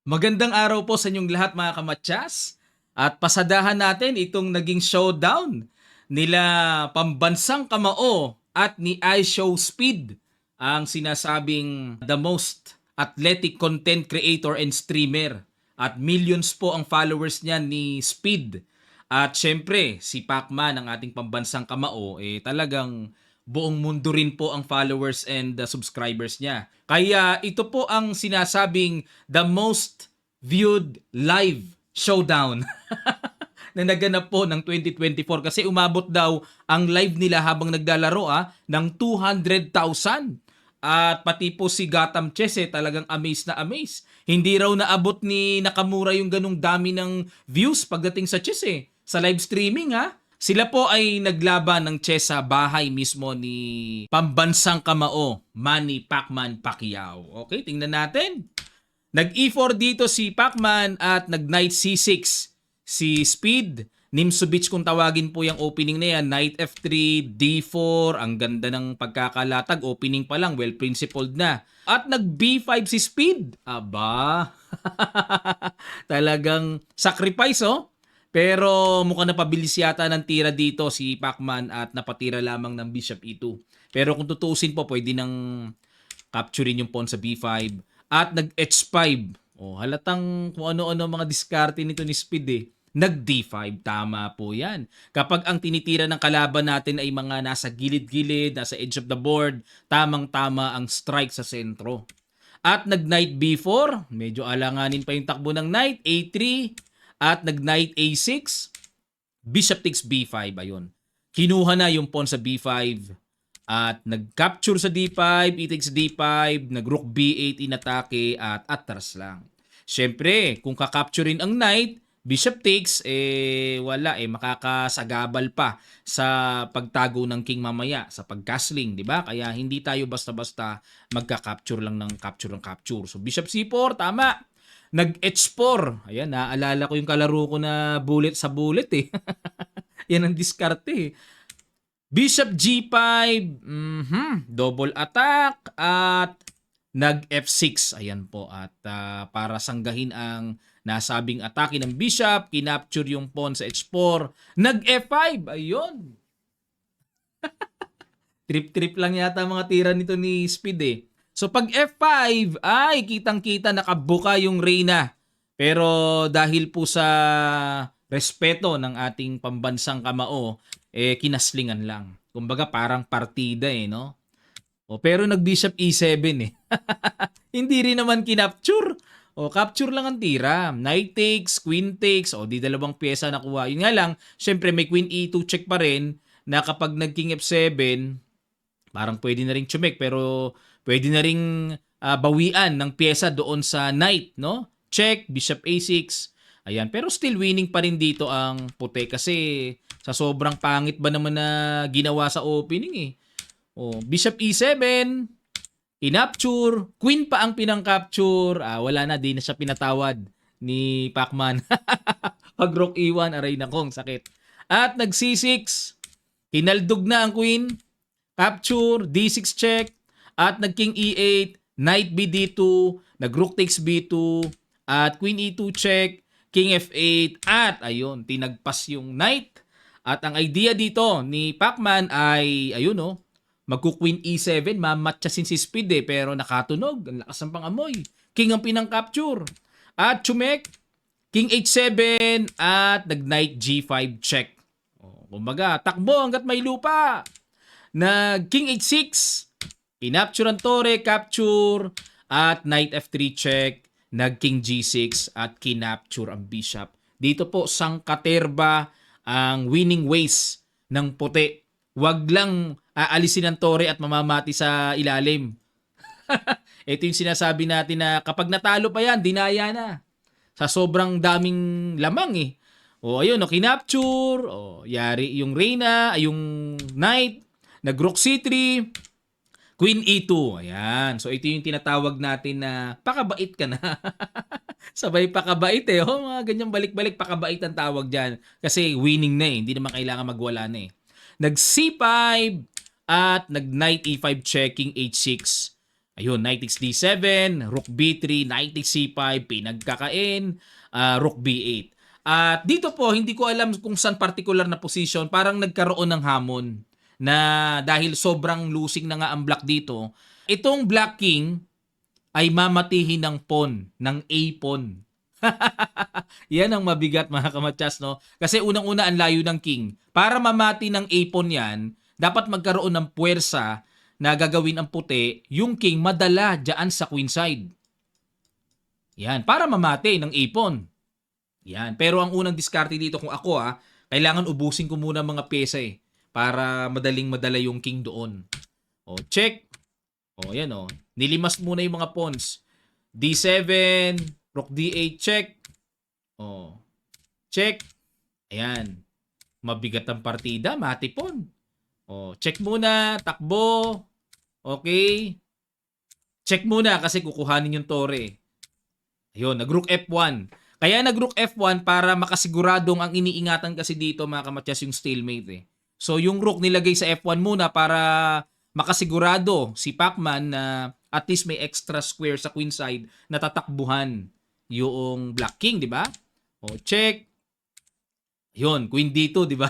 Magandang araw po sa inyong lahat mga kamatyas. At pasadahan natin itong naging showdown nila Pambansang Kamao at ni iShow Speed, ang sinasabing the most athletic content creator and streamer. At millions po ang followers niya ni Speed. At syempre, si Pacman, ang ating Pambansang Kamao, talagang buong mundo rin po ang followers and subscribers niya. Kaya ito po ang sinasabing the most viewed live showdown na naganap po ng 2024 kasi umabot daw ang live nila habang naglalaro ng 200,000. At pati po si Gotham Chess talagang amazed na amazed. Hindi raw naabot ni Nakamura yung ganung dami ng views pagdating sa chess sa live streaming Sila po ay naglaban ng chess sa bahay mismo ni Pambansang Kamao, Manny Pacman Pacquiao. Okay, tingnan natin. Nag-E4 dito si Pacman at nag-Knight C6 si Speed. Nimsubich kung tawagin po yung opening na yan. Knight F3, D4. Ang ganda ng pagkakalatag. Opening pa lang, well-principled na. At nag-B5 si Speed. Aba. Talagang sacrifice Pero mukhang napabilis yata ng tira dito si Pacman at napatira lamang ng Bishop E2. Pero kung tutuusin po, pwede nang capturein yung pawn sa B5 at nag-H5. Halatang kung ano-ano mga diskarte nito ni Speed Nag-D5, tama po yan. Kapag ang tinitira ng kalaban natin ay mga nasa gilid-gilid, nasa edge of the board, tamang-tama ang strike sa sentro. At nag-Knight B4, medyo alanganin pa yung takbo ng Knight, A3, at nag-Knight A6, Bishop takes B5, ayun. Kinuha na yung pawn sa B5, at nag-capture sa D5, e takes D5, nag-rook B8 inatake at atras lang. Siyempre, kung kakapturein ang knight, bishop takes, wala makakasagabal pa sa pagtago ng king mamaya, sa pag-castling, di ba? Kaya hindi tayo basta-basta magka-capture lang ng capture. So, bishop C4, tama. Nag-H4. Ayan, naaalala ko yung kalaro ko na bullet sa bullet Yan ang diskarte Bishop G5, double attack at nag-F6. Ayan po. At para sanggahin ang nasabing atake ng bishop, kinapture yung pawn sa H4, nag-F5. Ayun. Trip-trip lang yata mga tira nito ni Speed So pag F5, ay kitang-kita nakabuka yung reyna. Pero dahil po sa respeto ng ating Pambansang Kamao, kinaslingan lang. Kumbaga parang partida no? Pero nag-bishop E7 Hindi rin naman kinapture. Capture lang ang tira. Knight takes, queen takes, di dalawang pyesa nakuha. Yun nga lang, syempre may queen E2 check pa rin na kapag nag-king F7, parang pwede na ring chumek pero pwede na ring bawian ng pyesa doon sa knight, no? Check, bishop A6. Ayan, pero still winning pa rin dito ang puti kasi sa sobrang pangit ba naman na ginawa sa opening Bishop E7, inapture, queen pa ang pinang-capture. Wala na, di na siya pinatawad ni Pacman. Pag rook E1, aray na kong sakit. At nag C6, hinaldog na ang queen, capture, D6 check, at nag king E8, knight BD2, nag rook takes B2, at queen E2 check, king F8, at ayun, tinagpas yung knight. At ang idea dito ni Pacman ay, ayun magku-queen E7, mamatchasin si Speed pero nakatunog, ang lakas ng pangamoy. King ang pinang-capture. At chumek, king H7, at nag-knight G5 check. Kumbaga, takbo hanggat may lupa. Nag-king H6, kinapture ang tore, capture, at knight F3 check, nag-king G6, at kinapture ang bishop. Dito po, sangkaterba ang winning ways ng puti. Wag lang aalisin ang tore at mamamati sa ilalim. Ito yung sinasabi natin na kapag natalo pa yan, dinaya na. Sa sobrang daming lamang ayun, kinapture. Yari yung reyna, yung knight, nag-rook C3, queen E2. Ayan. So, ito yung tinatawag natin na pakabait ka na. Sabay pakabait mga ganyang balik-balik, pakabait ang tawag dyan. Kasi winning na Hindi naman kailangan magwala na Nag C5 at nag knight E5 checking H6. Ayun, knight takes d7, rook b3, knight takes c5, pinagkakain, rook b8. At dito po, hindi ko alam kung saan particular na position, parang nagkaroon ng hamon na dahil sobrang losing na nga ang black dito, itong black king ay mamatihin ng pawn, ng a pawn. Yan ang mabigat mga kamatsas, no? Kasi unang-una ang layo ng king. Para mamati ng a pawn yan, dapat magkaroon ng puwersa na gagawin ang puti, yung king madala dyan sa queen side. Yan, para mamati ng a pawn. Yan, pero ang unang diskarte dito kung ako kailangan ubusin ko muna mga pyesa para madaling madala yung king doon. O, check. O, yan o. Nilimas muna yung mga pawns. D7, rook D8, check. O, check. Ayan. Mabigat ang partida, mati pawn. O, check muna, takbo. Okay. Check muna kasi kukuhanin yung tore. Ayun, nag-rook F1. Kaya nag-rook F1 para makasiguradong ang iniingatan kasi dito mga kamatyas yung stalemate So yung rook nilagay sa F1 muna para makasigurado si Pacman na at least may extra square sa queen side na tatakbuhan yung black king, di ba? O, check. Yun, queen dito, di ba?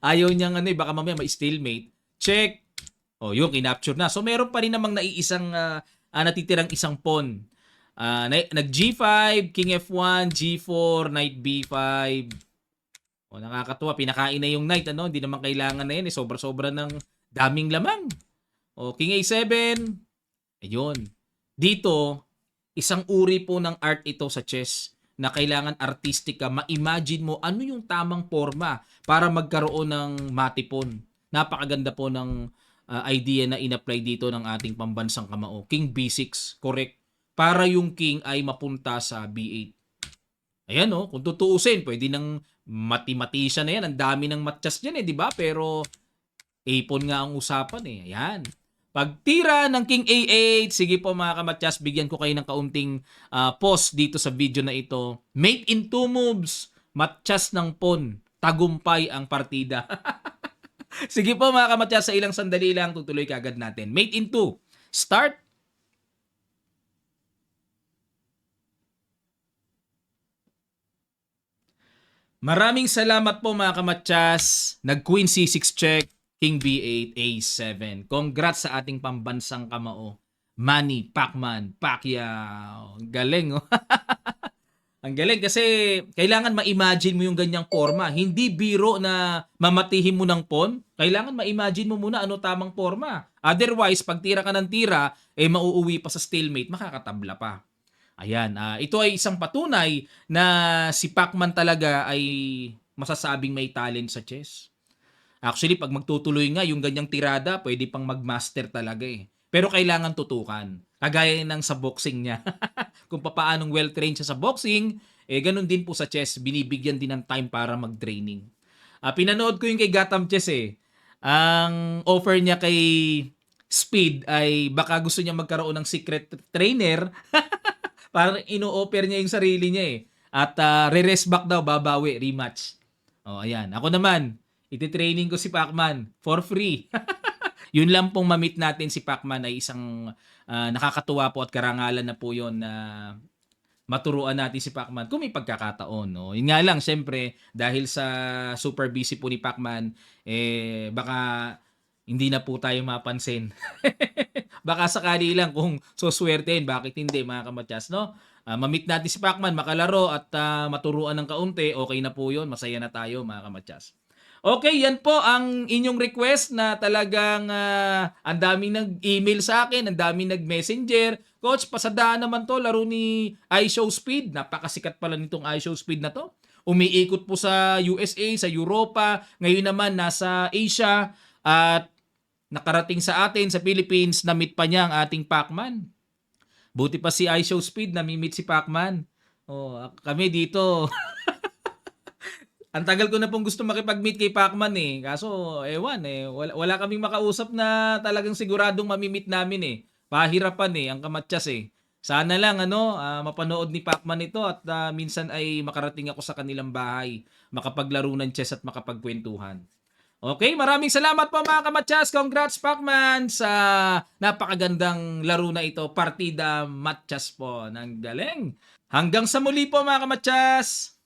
Ayaw niyang baka mamaya may stalemate. Check. O, yun, kinapture na. So meron pa rin namang naiisang natitirang isang pawn. Nag G5, King F1, G4, Knight B5. O, nakakatuwa. Pinakain na yung knight, Hindi naman kailangan na yan. Sobra-sobra ng daming lamang. O, King A7. Ayun. Dito, isang uri po ng art ito sa chess na kailangan artistic ka. Ma-imagine mo ano yung tamang forma para magkaroon ng matipon. Napakaganda po ng idea na in-apply dito ng ating pambansang kamao. King B6, correct. Para yung king ay mapunta sa B8. Ayan kung tutuusin, pwede nang mati-matisa na yan. Ang dami ng matchas dyan di ba? Pero A-pawn nga ang usapan Ayan. Pagtira ng King A8, sige po mga kamatyas, bigyan ko kayo ng kaunting pause dito sa video na ito. Mate in 2 moves, matchas ng pawn, tagumpay ang partida. Sige po mga kamatyas, sa ilang sandali lang tutuloy kagad natin. Mate in 2, start. Maraming salamat po mga kamatyas. Nag-Queen C6 check, King B8, A7. Congrats sa ating pambansang kamao. Manny Pacman Pacquiao. Galing Ang galing kasi kailangan ma-imagine mo yung ganyang forma. Hindi biro na mamatihin mo ng pawn. Kailangan ma-imagine mo muna ano tamang forma. Otherwise, pag tira ka ng tira, mauuwi pa sa stalemate, makakatabla pa. Ayan, ito ay isang patunay na si Pacman talaga ay masasabing may talent sa chess. Actually, pag magtutuloy nga yung ganyang tirada, pwede pang magmaster talaga Pero kailangan tutukan. Kagaya ng sa boxing niya. Kung paanong well-trained siya sa boxing, ganun din po sa chess. Binibigyan din ng time para mag-training. Pinanood ko yung kay Gotham Chess Ang offer niya kay Speed ay baka gusto niya magkaroon ng secret trainer. Parang ino-offer niya yung sarili niya At re-rest back daw, babawi, rematch. Ayan. Ako naman, iti-training ko si Pacman for free. Yun lang pong ma-meet natin si Pacman ay isang nakakatuwa po at karangalan na po yun na maturuan natin si Pacman kung may pagkakataon. Yun nga lang, syempre, dahil sa super busy po ni Pacman, baka hindi na po tayo mapansin. Baka sakali lang kung suswertein, bakit hindi mga kamatyas, no? Ma-meet natin si Pacman, makalaro at maturuan ng kaunti, okay na po yun, masaya na tayo mga kamatyas. Okay, yan po ang inyong request na talagang ang daming nag-email sa akin, ang daming nag-messenger. Coach, pasadaan naman to, laro ni iShowSpeed. Napakasikat pala nitong iShowSpeed na to. Umiikot po sa USA, sa Europa, ngayon naman nasa Asia at nakarating sa atin sa Philippines, na-meet pa niya ang ating Pacman. Buti pa si iShowSpeed, na-meet si Pacman. Kami dito... Ang tagal ko na pong gusto makipag-meet kay Pacman Kaso, ewan wala kaming makausap na talagang siguradong mamimit namin Pahirapan ang kamatyas Sana lang mapanood ni Pacman ito at minsan ay makarating ako sa kanilang bahay, makapaglaro ng chess at makapagkwentuhan. Okay, maraming salamat po mga kamatsas. Congrats Pacman sa napakagandang laro na ito. Partida Matchas po. Nang galing. Hanggang sa muli po mga kamatsas.